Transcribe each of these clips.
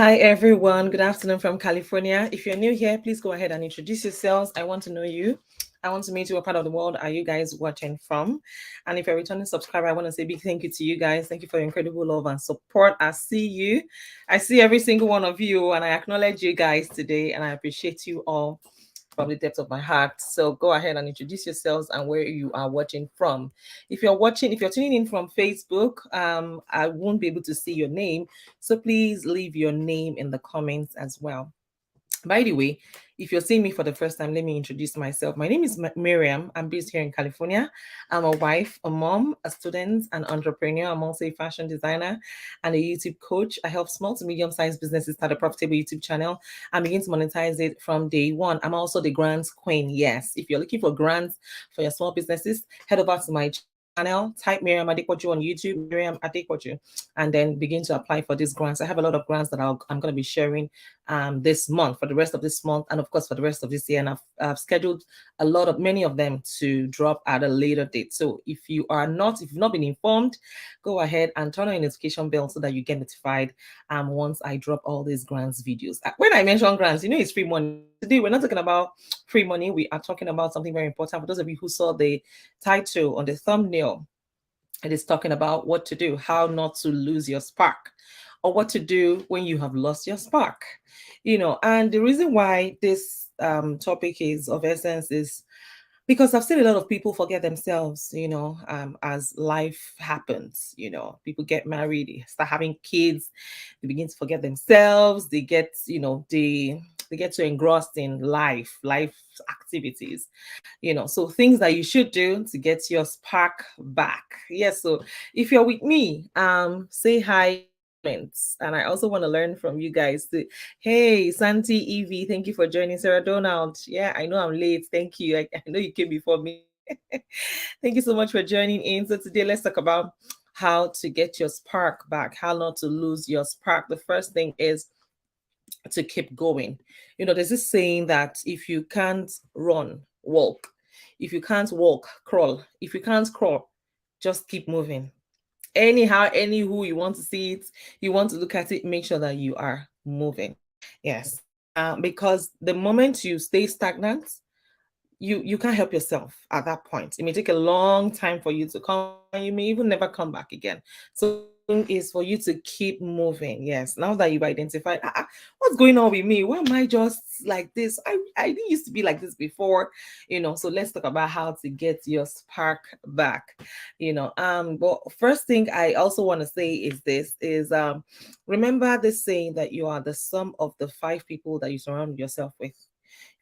Hi, everyone. Good afternoon from California. If you're new here, please go ahead and introduce yourselves. I want to know you. I want to meet you. What part of the world are you guys watching from? And if you're a returning subscriber, I want to say big thank you to you guys. Thank you for your incredible love and support. I see you. I see every single one of you, and I acknowledge you guys today, and I appreciate you all from the depth of my heart. So go ahead and introduce yourselves and where you are watching from. If you're tuning in from Facebook, I won't be able to see your name. So please leave your name in the comments as well. By the way, if you're seeing me for the first time, let me introduce myself. My name is Mariam. I'm based here in California. I'm a wife, a mom, a student, an entrepreneur. I'm also a fashion designer and a YouTube coach. I help small to medium-sized businesses start a profitable YouTube channel and begin to monetize it from day one. I'm also the grants queen. Yes, if you're looking for grants for your small businesses, head over to my channel, type Mariam Adepoju on YouTube, Mariam Adepoju, and then begin to apply for these grants. I have a lot of grants that I'm going to be sharing this month, for the rest of this month, and of course for the rest of this year. And I've scheduled many of them to drop at a later date. So if you've not been informed, go ahead and turn on your notification bell so that you get notified once I drop all these grants videos. When I mention grants, it's free money. Today we're not talking about free money. We are talking about something very important. For those of you who saw the title on the thumbnail, it is talking about what to do, how not to lose your spark, or what to do when you have lost your spark. And the reason why this topic is of essence is because I've seen a lot of people forget themselves, as life happens. People get married, they start having kids, they begin to forget themselves, they get, they get too engrossed in life activities, so things that you should do to get your spark back. Yes, so if you're with me, say hi. And I also want to learn from you guys too. Hey, Santi, Evie, thank you for joining. Sarah Donald, yeah, I know I'm late. Thank you. I know you came before me. Thank you so much for joining in. So today let's talk about how to get your spark back, how not to lose your spark. The first thing is to keep going. There's this saying that if you can't run, walk. If you can't walk, crawl. If you can't crawl, just keep moving. Anyhow, anywho you want to see it, you want to look at it, make sure that you are moving. Yes. Because the moment you stay stagnant, you can't help yourself at that point. It may take a long time for you to come, and you may even never come back again. So is for you to keep moving. Yes, now that you've identified what's going on with me, why am I just like this? I didn't used to be like this before. So let's talk about how to get your spark back. But first thing I also want to say is this is remember this saying that you are the sum of the 5 people that you surround yourself with.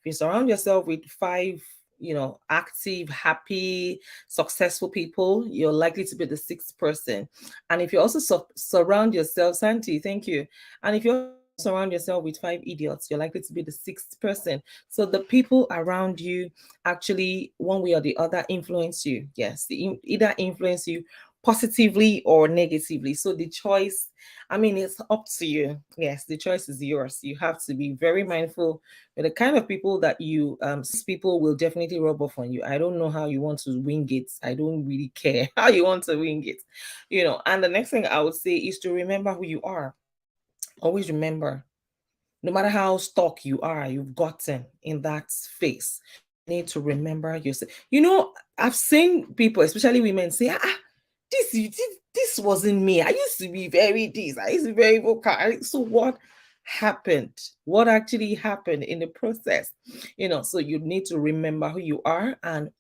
If you surround yourself with 5, active, happy, successful people, you're likely to be the 6th person. And if you also surround yourself, Santi, thank you. And if you surround yourself with 5 idiots, you're likely to be the 6th person. So the people around you actually, one way or the other, influence you. Yes, they either influence you positively or negatively. So the choice, it's up to you. Yes, the choice is yours. You have to be very mindful with the kind of people that you people will definitely rub off on you. I don't know how you want to wing it. I don't really care how you want to wing it. And the next thing I would say is to remember who you are. Always remember, no matter how stuck you've gotten in that space, you need to remember yourself. I've seen people, especially women, say, this wasn't me. I used to be very this. I used to be very vocal. So what happened? What actually happened in the process? So you need to remember who you are and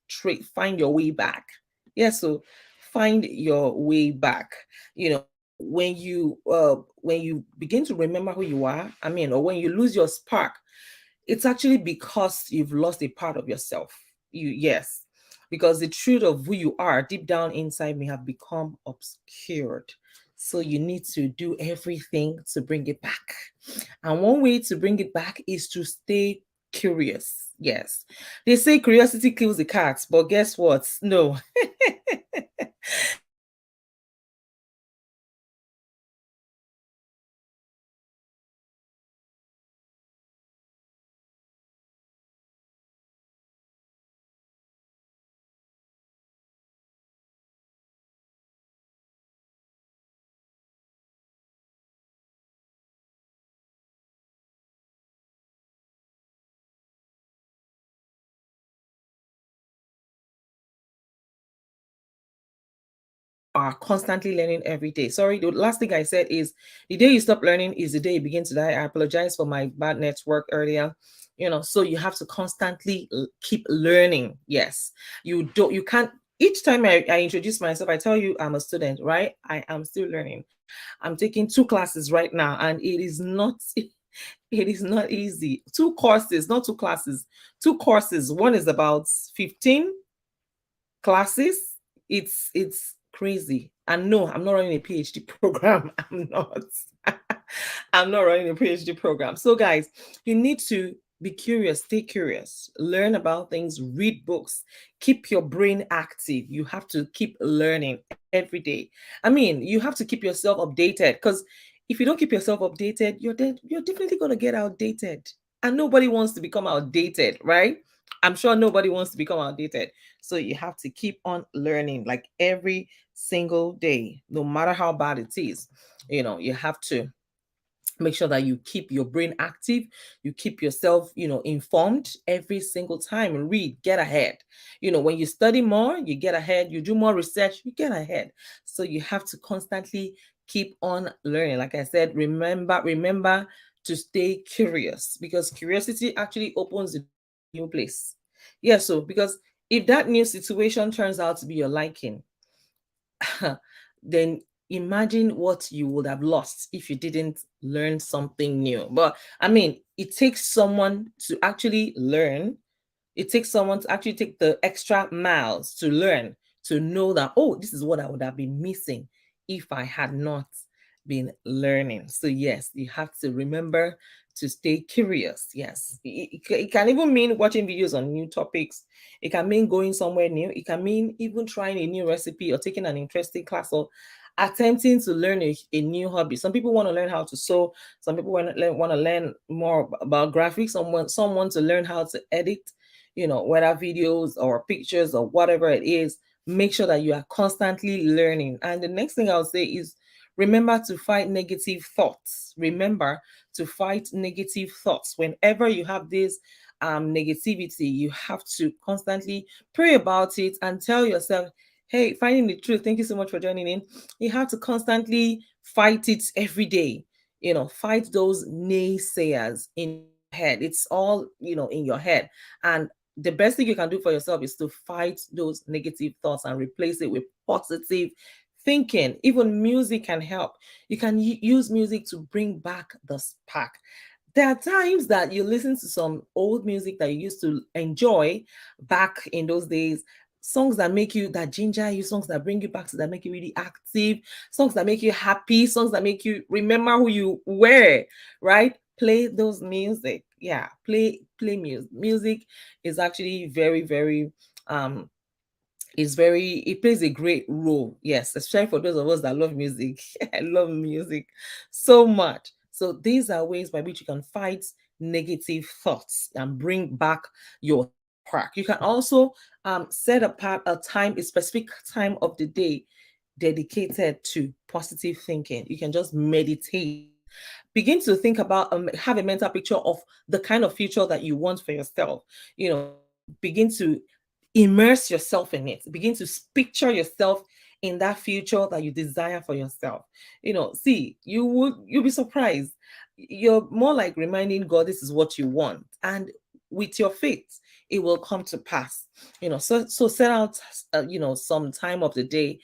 find your way back. Yeah, so find your way back. When you begin to remember who you are, or when you lose your spark, it's actually because you've lost a part of yourself. Yes, because the truth of who you are deep down inside may have become obscured. So you need to do everything to bring it back. And one way to bring it back is to stay curious. Yes. They say curiosity kills the cat, but guess what? No. are constantly learning every day. Sorry, the last thing I said is the day you stop learning is the day you begin to die. I apologize for my bad network earlier. So you have to constantly keep learning. Yes, you can't. Each time I introduce myself, I tell you I'm a student, right? I am still learning. I'm taking 2 classes right now, and it is not it is not easy. 2 courses, not 2 classes, 2 courses. One is about 15 classes. It's crazy. And no, I'm not running a PhD program. I'm not. I'm not running a PhD program. So guys, you need to be curious, stay curious, learn about things, read books, keep your brain active. You have to keep learning every day. I mean, you have to keep yourself updated, because if you don't keep yourself updated, you're definitely going to get outdated. And nobody wants to become outdated, right? I'm sure nobody wants to become outdated. So you have to keep on learning, like every single day, no matter how bad it is. You have to make sure that you keep your brain active, you keep yourself informed every single time. Read, get ahead. When you study more, you get ahead. You do more research, you get ahead. So you have to constantly keep on learning. Like I said, remember to stay curious, because curiosity actually opens the door to a new place. Yeah, so because if that new situation turns out to be your liking, then imagine what you would have lost if you didn't learn something new. But I mean, it takes someone to actually learn. It takes someone to actually take the extra miles to learn, to know that, oh, this is what I would have been missing if I had not been learning. So yes, you have to remember to stay curious. Yes, it can even mean watching videos on new topics. It can mean going somewhere new. It can mean even trying a new recipe, or taking an interesting class, or attempting to learn a new hobby. Some people want to learn how to sew. Some people want to learn more about graphics. Someone to learn how to edit, whether videos or pictures or whatever it is. Make sure that you are constantly learning. And the next thing I'll say is, remember to fight negative thoughts. Remember to fight negative thoughts. Whenever you have this negativity, you have to constantly pray about it and tell yourself, hey, finding the truth. Thank you so much for joining in. You have to constantly fight it every day. Fight those naysayers in your head. It's all, in your head. And the best thing you can do for yourself is to fight those negative thoughts and replace it with positive thinking. Even music can help. You can use music to bring back the spark. There are times that you listen to some old music that you used to enjoy back in those days, songs that make you, that ginger you, songs that bring you back, to that make you really active, songs that make you happy, songs that make you remember who you were, right? Play those music. Yeah, play music. Music is actually very, very it plays a great role. Yes, especially for those of us that love music. I love music so much. So these are ways by which you can fight negative thoughts and bring back your spark. You can also set apart a specific time of the day dedicated to positive thinking. You can just meditate. Begin to think about, have a mental picture of the kind of future that you want for yourself. Begin to immerse yourself in it. Begin to picture yourself in that future that you desire for yourself. See, you'll be surprised. You're more like reminding God this is what you want, and with your faith, it will come to pass. So set out some time of the day,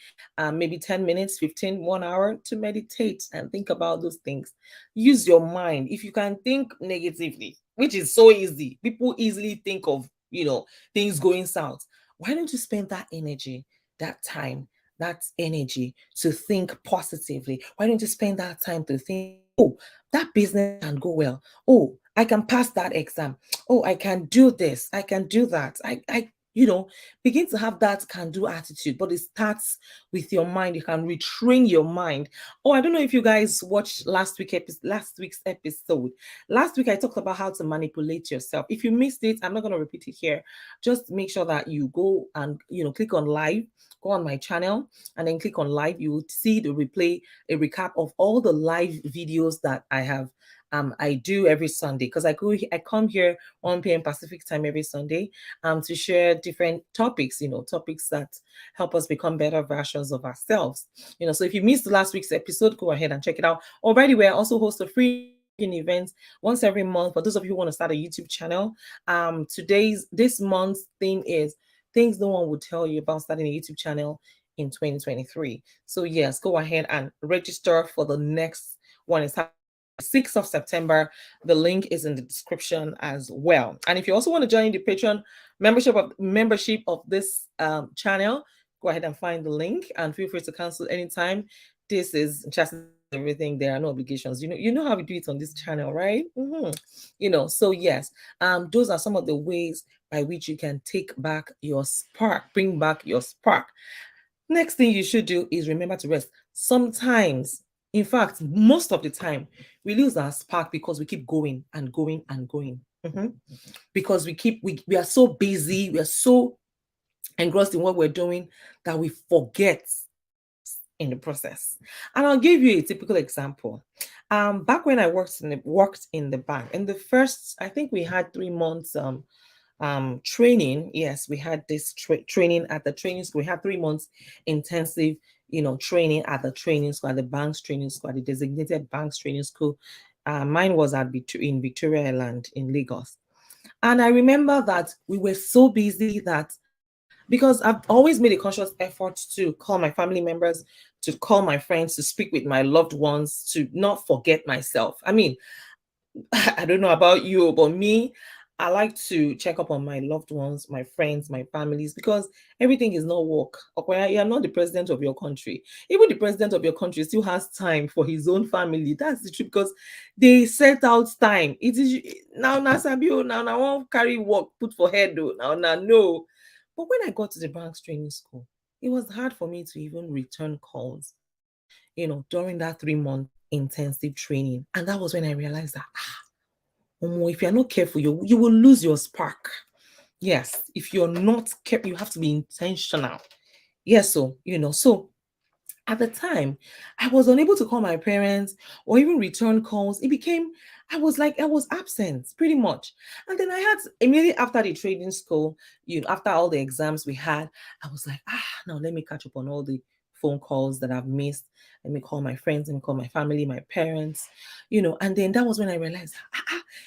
maybe 10 minutes, 15, 1 hour, to meditate and think about those things. Use your mind. If you can think negatively, which is so easy, people easily think of things going south. Why don't you spend that energy, that time, that energy to think positively? Why don't you spend that time to think, oh, that business can go well. Oh, I can pass that exam. Oh, I can do this. I can do that. I begin to have that can do attitude. But it starts with your mind. You can retrain your mind. Oh, I don't know if you guys watched last week's episode. Last week I talked about how to manipulate yourself. If you missed it, I'm not going to repeat it here. Just make sure that you go and click on live, go on my channel, and then click on live. You will see the replay, a recap of all the live videos that I have I do every Sunday, because I come here 1 p.m. Pacific time every Sunday to share different topics, topics that help us become better versions of ourselves. So if you missed last week's episode, go ahead and check it out. Oh, by the way, I also host a free events once every month for those of you who want to start a YouTube channel. This month's theme is things no one would tell you about starting a YouTube channel in 2023. So yes, go ahead and register for the next one. It's 6th of September. The link is in the description as well. And if you also want to join the Patreon membership of this channel, go ahead and find the link and feel free to cancel anytime. This is just everything. There are no obligations. You know how we do it on this channel, right? So yes, those are some of the ways by which you can take back your spark, bring back your spark. Next thing you should do is remember to rest. Sometimes, in fact, most of the time, we lose our spark because we keep going and going and going. Because we are so busy, we are so engrossed in what we're doing that we forget in the process. And I'll give you a typical example. Back when I worked in the bank, in the first, I think we had 3 months training. Yes, we had this training at the training school. We had 3 months intensive training at the training school, at the bank's training school, at the designated bank's training school. Mine was in Victoria Island in Lagos. And I remember that we were so busy that, because I've always made a conscious effort to call my family members, to call my friends, to speak with my loved ones, to not forget myself. I mean, I don't know about you, but me, I like to check up on my loved ones, my friends, my families, because everything is not work. Okay, you are not the president of your country. Even the president of your country still has time for his own family. That's the truth, because they set out time. It is now Sabio, now I won't carry work put for head though. Now no. But when I got to the bank's training school, it was hard for me to even return calls, during that 3-month intensive training. And that was when I realized that, if you're not careful, you will lose your spark. Yes, if you're not careful, you have to be intentional. Yes, so at the time, I was unable to call my parents or even return calls. I was absent pretty much. And then I had, immediately after the trading school, after all the exams we had, I was like, now let me catch up on all the phone calls that I've missed. Let me call my friends, let me call my family, my parents, and then that was when I realized,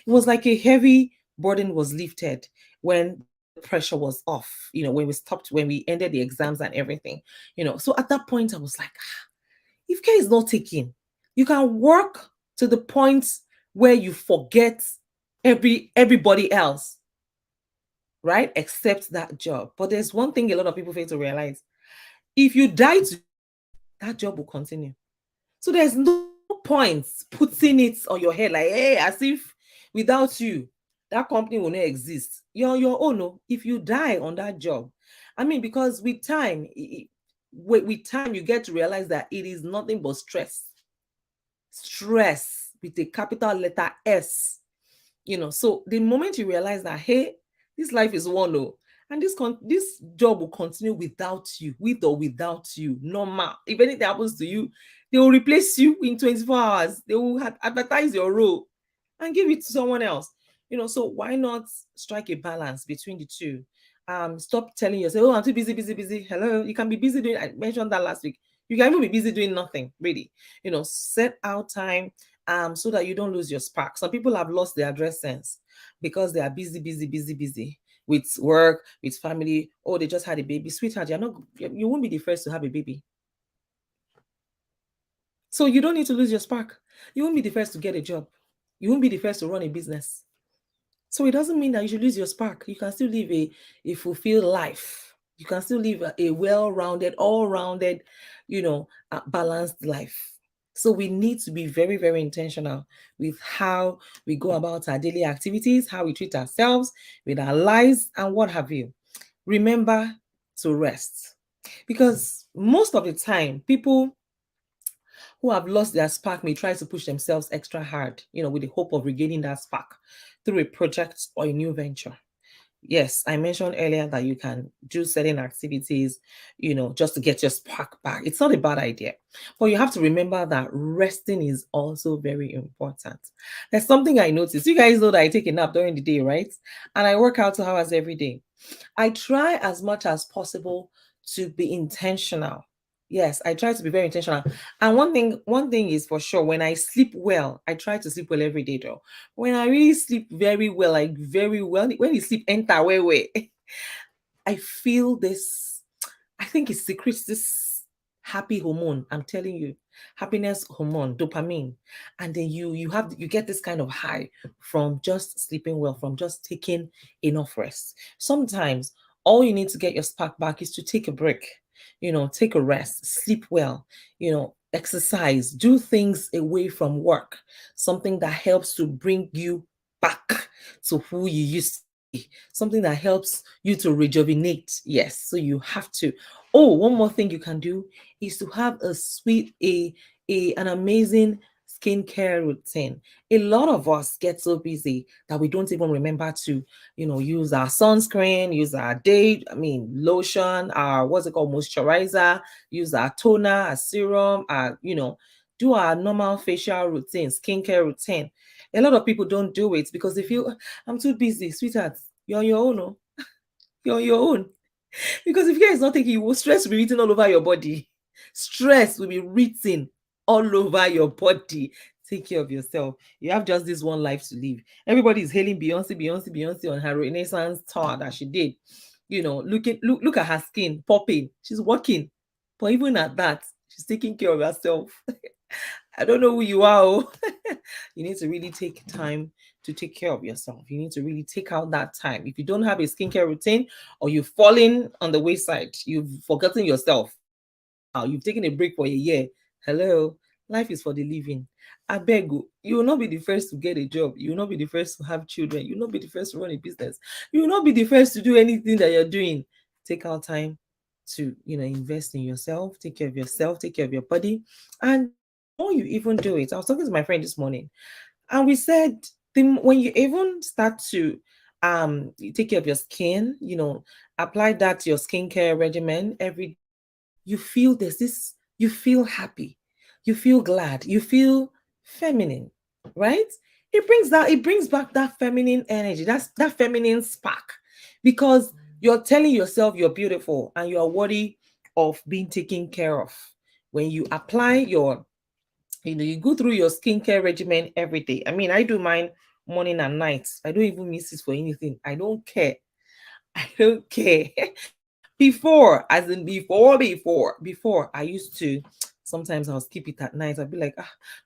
it was like a heavy burden was lifted when pressure was off, when we ended the exams and everything, so at that point I was like, if care is not taken, you can work to the point where you forget everybody else, right, except that job. But there's one thing a lot of people fail to realize: if you die that job will continue. So there's no point putting it on your head like, hey, as if without you that company will not exist. You're on your own. No? If you die on that job, I mean, because with time, you get to realize that it is nothing but stress with a capital letter S. So the moment you realize that, hey, this life is one, and this job will continue without you, with or without you, normal. If anything happens to you, they will replace you in 24 hours. They will advertise your role and give it to someone else. So why not strike a balance between the two? Stop telling yourself, oh, I'm too busy, busy, busy. Hello, you can be busy doing, I mentioned that last week. You can even be busy doing nothing, really. Set out time so that you don't lose your spark. Some people have lost their dress sense because they are busy, busy, busy, busy with work, with family. Oh, they just had a baby. Sweetheart, you won't be the first to have a baby. So you don't need to lose your spark. You won't be the first to get a job. You won't be the first to run a business. So it doesn't mean that you should lose your spark. You can still live a fulfilled life. You can still live a well-rounded, all-rounded, balanced life. So we need to be very, very intentional with how we go about our daily activities, how we treat ourselves, with our lives, and what have you. Remember to rest. Because most of the time, people who have lost their spark may try to push themselves extra hard, with the hope of regaining that spark through a project or a new venture. Yes, I mentioned earlier that you can do certain activities, just to get your spark back. It's not a bad idea. But you have to remember that resting is also very important. There's something I noticed. You guys know that I take a nap during the day, right? And I work out 2 hours every day. I try as much as possible to be intentional. Yes, I try to be very intentional. And one thing is for sure, when I sleep well, I try to sleep well every day though. When I really sleep very well, like very well, when you sleep enter way, I feel this, I think it secretes this happy hormone. I'm telling you, happiness hormone, dopamine. And then you get this kind of high from just sleeping well, from just taking enough rest. Sometimes all you need to get your spark back is to take a break, take a rest, sleep well, exercise, do things away from work, something that helps to bring you back to who you used to be, something that helps you to rejuvenate. Yes, so you have to. Oh, one more thing you can do is to have a sweet, an amazing skincare routine. A lot of us get so busy that we don't even remember to, use our sunscreen, use our lotion, our what's it called, moisturizer, use our toner, our serum, do our normal facial routine, skincare routine. A lot of people don't do it because they feel, I'm too busy, sweetheart. You're on your own, oh. You're on your own. Because if care is not taking you, stress will be written all over your body. Stress will be written all over your body. Take care of yourself. You have just this one life to live. Everybody is hailing Beyonce on her Renaissance tour that she did. Look at her skin popping. She's working. But even at that, she's taking care of herself. I don't know who you are. Oh. You need to really take time to take care of yourself. You need to really take out that time. If you don't have a skincare routine or you've fallen on the wayside, you've forgotten yourself. Wow, you've taken a break for a year. Hello, life is for the living. I beg you, you will not be the first to get a job. You will not be the first to have children. You will not be the first to run a business. You will not be the first to do anything that you're doing. Take out time to, invest in yourself, take care of yourself, take care of your body. And before you even do it, I was talking to my friend this morning, and we said when you even start to take care of your skin, apply that to your skincare regimen every day, you feel you feel happy, you feel glad, you feel feminine, right? It brings back that feminine energy, that feminine spark, because you're telling yourself you're beautiful and you're worthy of being taken care of. When you apply you go through your skincare regimen every day. I mean, I do mine morning and night. I don't even miss it for anything. I don't care. I don't care. Before, as in before, I used to, sometimes I'll skip it at night. I'll be like,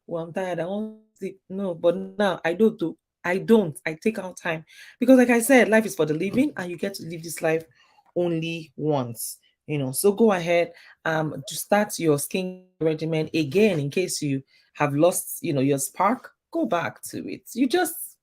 well, I'm tired, I won't sleep. No, but now I don't do. I don't. I take out time because, like I said, life is for the living, and you get to live this life only once. So go ahead, to start your skincare regimen again in case you have lost, your spark. Go back to it. You just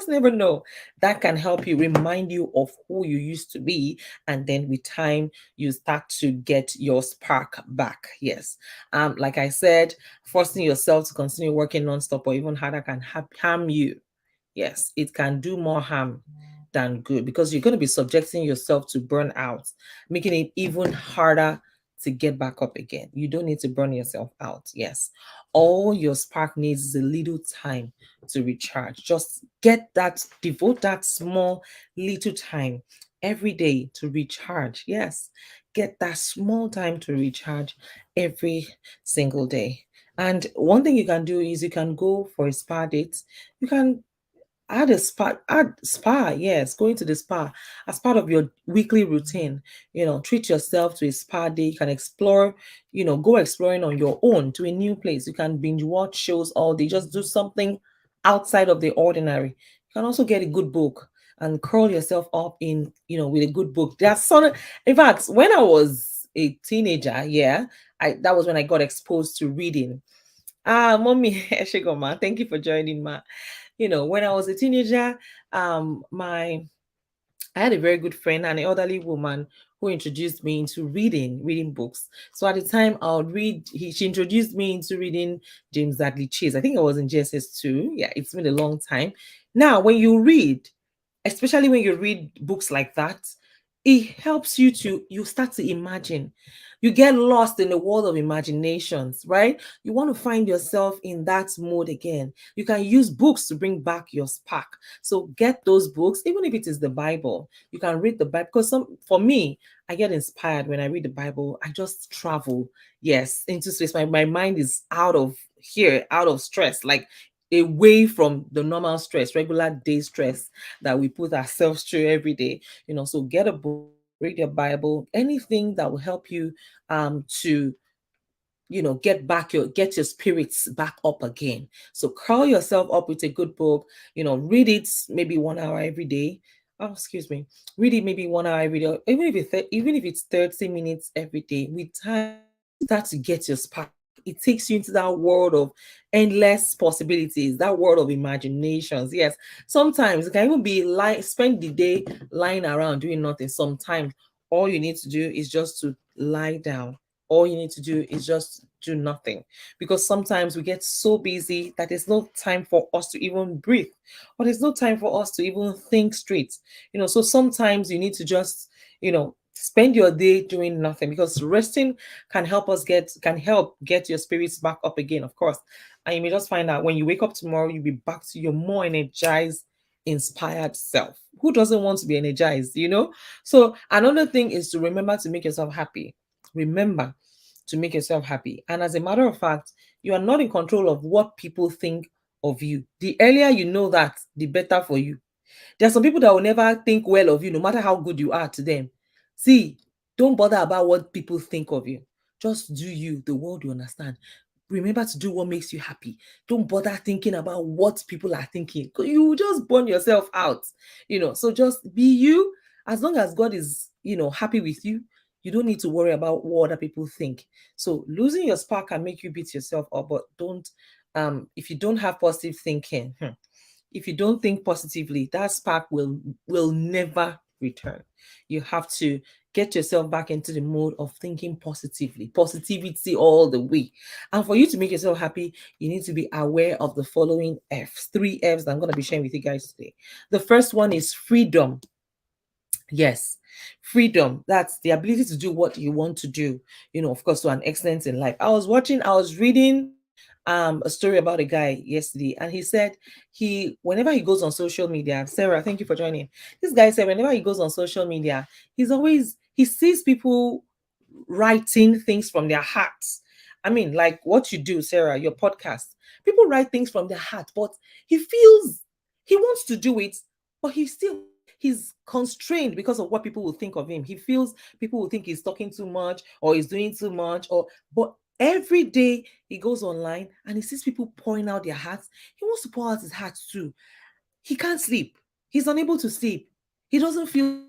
never know. That can help you, remind you of who you used to be, and then with time you start to get your spark back. Yes, like I said, forcing yourself to continue working nonstop or even harder can harm you. Yes, it can do more harm than good, because you're going to be subjecting yourself to burnout, making it even harder to get back up again. You don't need to burn yourself out. Yes, all your spark needs is a little time to recharge. Just devote that small little time every day to recharge. Yes, get that small time to recharge every single day. And one thing you can do is you can go for a spa date. You can add spa, yes, going to the spa as part of your weekly routine. Treat yourself to a spa day. You can explore, go exploring on your own to a new place. You can binge watch shows all day. Just do something outside of the ordinary. You can also get a good book and curl yourself up in, with a good book. In fact, when I was a teenager, yeah, I that was when I got exposed to reading. Mommy, Eshegoma, thank you for joining, ma. When I was a teenager, my I had a very good friend, an elderly woman, who introduced me into reading books. So at the time, I would read. She introduced me into reading James Dudley Chase. I think I was in JSS 2. Yeah, it's been a long time. Now, when you read, especially when you read books like that, it helps you to you start to imagine. You get lost in the world of imaginations, right? You want to find yourself in that mode again. You can use books to bring back your spark. So get those books, even if it is the Bible. You can read the Bible because some for me, I get inspired when I read the Bible. I just travel, yes, into space. My mind is out of here, out of stress, like away from the normal stress, regular day stress that we put ourselves through every day. So get a book, read your Bible, anything that will help you to get your spirits back up again. So curl yourself up with a good book, read it maybe 1 hour every day. Oh, excuse me. Read it maybe 1 hour every day, even if it's 30 minutes every day. With time, start to get your spark. It takes you into that world of endless possibilities, that world of imaginations. Yes, sometimes it can even be like spend the day lying around doing nothing. Sometimes all you need to do is just to lie down. All you need to do is just do nothing, because sometimes we get so busy that there's no time for us to even breathe, or there's no time for us to even think straight. So sometimes you need to just spend your day doing nothing, because resting can help get your spirits back up again, of course. And you may just find out when you wake up tomorrow, you'll be back to your more energized, inspired self. Who doesn't want to be energized? So another thing is to remember to make yourself happy. Remember to make yourself happy. And as a matter of fact, you are not in control of what people think of you. The earlier you know that, the better for you. There are some people that will never think well of you, no matter how good you are to them. See, don't bother about what people think of you. Just do you. The world will understand. Remember to do what makes you happy. Don't bother thinking about what people are thinking. You will just burn yourself out. So just be you. As long as God is, happy with you, you don't need to worry about what other people think. So losing your spark can make you beat yourself up, but don't if you don't have positive thinking, if you don't think positively, that spark will never return. You have to get yourself back into the mode of thinking positively, positivity all the way. And for you to make yourself happy, you need to be aware of the following F's, 3 F's that I'm going to be sharing with you guys today. The first one is freedom. Yes, freedom. That's the ability to do what you want to do, of course, to an extent in life. I was reading a story about a guy yesterday, and he said whenever he goes on social media, Sarah, thank you for joining. This guy said whenever he goes on social media, he sees people writing things from their hearts. I mean, like what you do, Sarah, your podcast. People write things from their heart, but he feels he wants to do it, but he's constrained because of what people will think of him. He feels people will think he's talking too much or he's doing too much, but every day he goes online and he sees people pouring out their hearts. He wants to pour out his heart too. He can't sleep. He's unable to sleep. He doesn't feel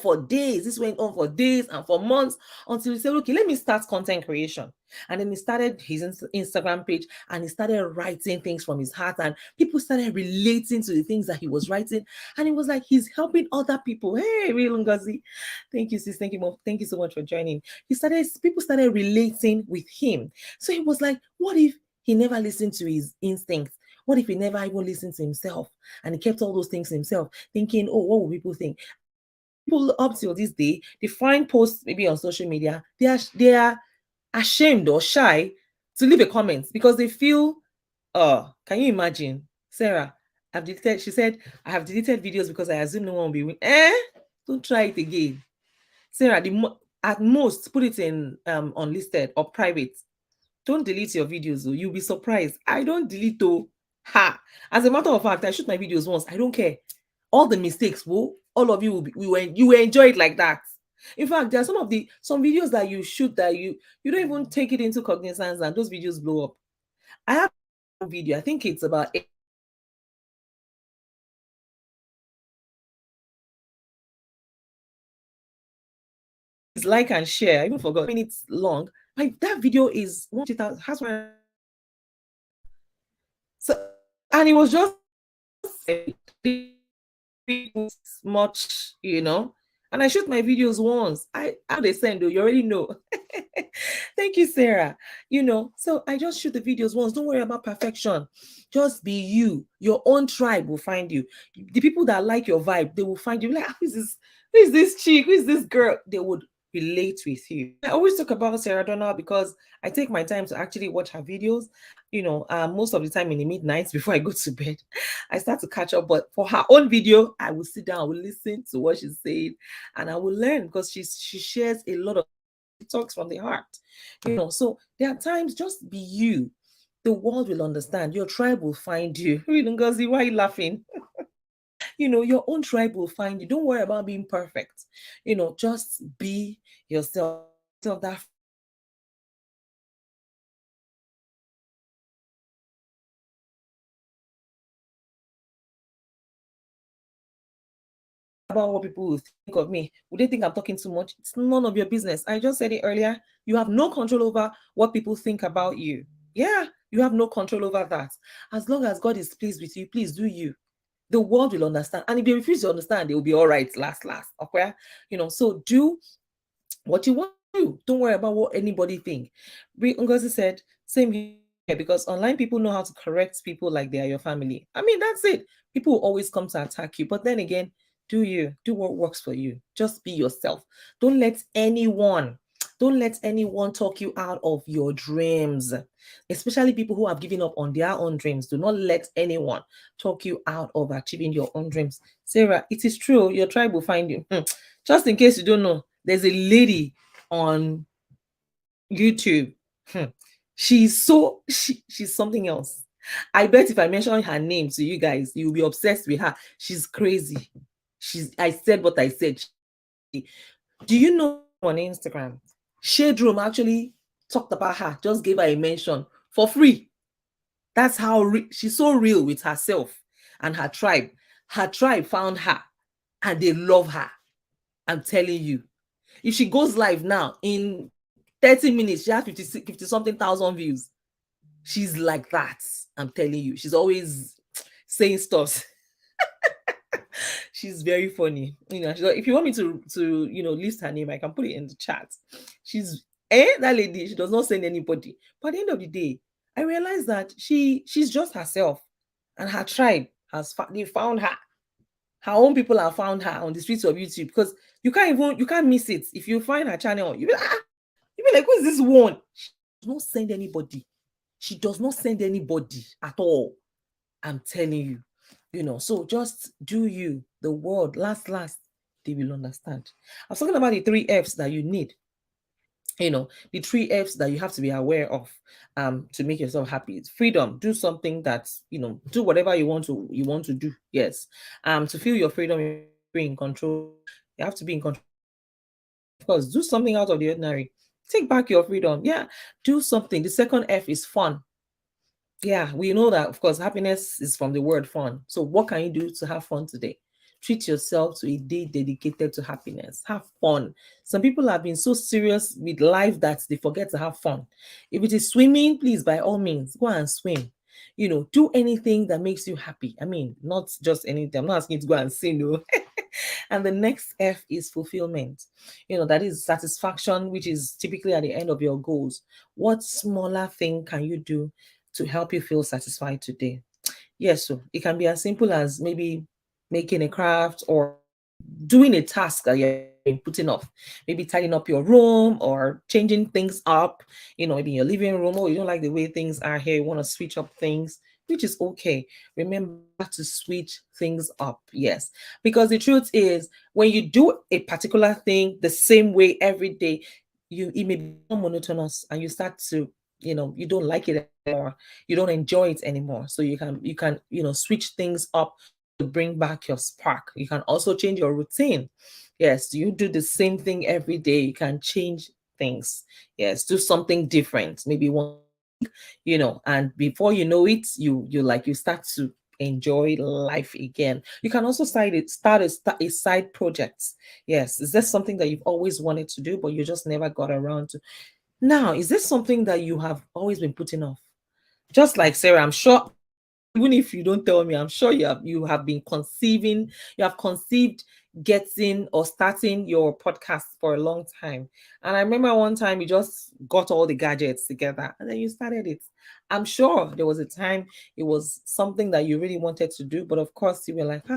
for days. This went on for days and for months until he said, okay, let me start content creation. And then he started his Instagram page and he started writing things from his heart, and people started relating to the things that he was writing. And it was like he's helping other people. Hey, Real Ngozi. Thank you, sis. Thank you, Mom. Thank you so much for joining. People started relating with him. So he was like, what if he never listened to his instincts? What if he never even listened to himself and he kept all those things to himself, thinking, oh, what will people think? People up till this day, they find posts maybe on social media, they are ashamed or shy to leave a comment because they feel, can you imagine? Sarah, she said, I have deleted videos because I assume no one will be don't try it again. Sarah, at most put it in unlisted or private. Don't delete your videos, though. You'll be surprised. I don't delete, though. Ha! As a matter of fact, I shoot my videos once. I don't care. All the mistakes, all of you you will enjoy it like that. In fact, there are some videos that you shoot that you don't even take it into cognizance, and those videos blow up. I have a video. I think it's about like and share. I even forgot minutes long. Like that video is 1,000 has so, and it was just much, and I shoot my videos once. How they send, though, you already know. Thank you, Sarah. So I just shoot the videos once. Don't worry about perfection. Just be you. Your own tribe will find you. The people that like your vibe, they will find you. Like, "Ah, who is this? Who is this chick? Who is this girl?" They would relate with you. I always talk about Sarah Donna because I take my time to actually watch her videos. Most of the time in the midnight before I go to bed, I start to catch up. But for her own video, I will sit down, I will listen to what she's saying, and I will learn because she shares a lot of talks from the heart. So there are times, just be you. The world will understand. Your tribe will find you. Ngozi, why are you laughing? Your own tribe will find you. Don't worry about being perfect. Just be yourself. That about what people will think of me. Would they think I'm talking too much? It's none of your business. I just said it earlier. You have no control over what people think about you. Yeah, you have no control over that. As long as God is pleased with you, please do you. The world will understand. And if they refuse to understand, they will be all right, last. Okay. So do what you want to do. Don't worry about what anybody think. Ngozi said, same here, because online people know how to correct people like they are your family. I mean, that's it. People will always come to attack you. But then again, do you. Do what works for you. Just be yourself. Don't let anyone don't let anyone talk you out of your dreams, especially people who have given up on their own dreams. Do not let anyone talk you out of achieving your own dreams. Sarah, it is true. Your tribe will find you. Just in case you don't know, there's a lady on YouTube. Hmm. She's something else. I bet if I mention her name to you guys, you'll be obsessed with her. She's crazy. I said what I said. Do you know on Instagram? Shade Room actually talked about her, just gave her a mention for free. That's how she's so real with herself and her tribe. Her tribe found her and they love her. I'm telling you. If she goes live now in 30 minutes, she has 50 something thousand views. She's like that. I'm telling you. She's always saying stuff. She's very funny. If you want me to list her name, I can put it in the chat. She's that lady, she does not send anybody. But at the end of the day, I realized that she's just herself, and her tribe they found her. Her own people have found her on the streets of YouTube, because you can't miss it. If you find her channel, you be like, who is this one? She does not send anybody. She does not send anybody at all. I'm telling you. So just do you. The world, last, they will understand. I was talking about the 3 F's that you need. The 3 F's that you have to be aware of to make yourself happy. It's freedom. Do something that's, do whatever you want to do. Yes. To feel your freedom, you're in control. You have to be in control. Of course, do something out of the ordinary. Take back your freedom. Yeah. Do something. The second F is fun. Yeah, we know that, of course, happiness is from the word fun. So what can you do to have fun today? Treat yourself to a day dedicated to happiness. Have fun. Some people have been so serious with life that they forget to have fun. If it is swimming, please, by all means, go and swim. Do anything that makes you happy. I mean, not just anything. I'm not asking you to go and sing, no. And the next F is fulfillment. That is satisfaction, which is typically at the end of your goals. What smaller thing can you do to help you feel satisfied today? Yes, so it can be as simple as maybe making a craft or doing a task that you're putting off. Maybe tidying up your room or changing things up, maybe in your living room, or you don't like the way things are here, you want to switch up things, which is okay. Remember to switch things up. Yes. Because the truth is, when you do a particular thing the same way every day, it may become monotonous and you start to, you don't like it anymore. You don't enjoy it anymore. So you can switch things up to bring back your spark. You can also change your routine. Yes, you do the same thing every day. You can change things. Yes, do something different. Maybe one, and before you know it, you start to enjoy life again. You can also start a side project. Yes, is this something that you've always wanted to do, but you just never got around to? Now, is this something that you have always been putting off? Just like Sarah, I'm sure Even if you don't tell me, I'm sure you have been conceiving, you have conceived getting or starting your podcast for a long time. And I remember one time you just got all the gadgets together and then you started it. I'm sure there was a time it was something that you really wanted to do, but of course you were like,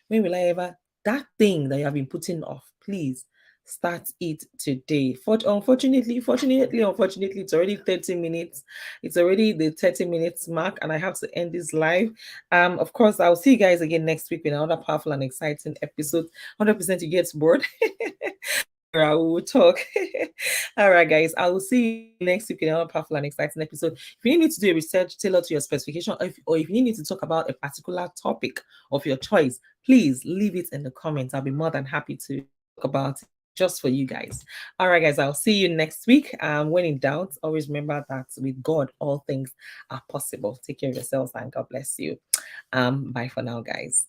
when will I ever, that thing that you have been putting off, please start it today. Unfortunately, it's already 30 minutes. It's already the 30 minutes mark, and I have to end this live. Of course, I'll see you guys again next week with another powerful and exciting episode. 100% you get bored. I will talk. All right, guys. I will see you next week in another powerful and exciting episode. If you need me to do a research tailored to your specification, or if you need me to talk about a particular topic of your choice, please leave it in the comments. I'll be more than happy to talk about it just for you guys. All right, guys. I'll see you next week. When in doubt, always remember that with God, all things are possible. Take care of yourselves and God bless you. Bye for now, guys.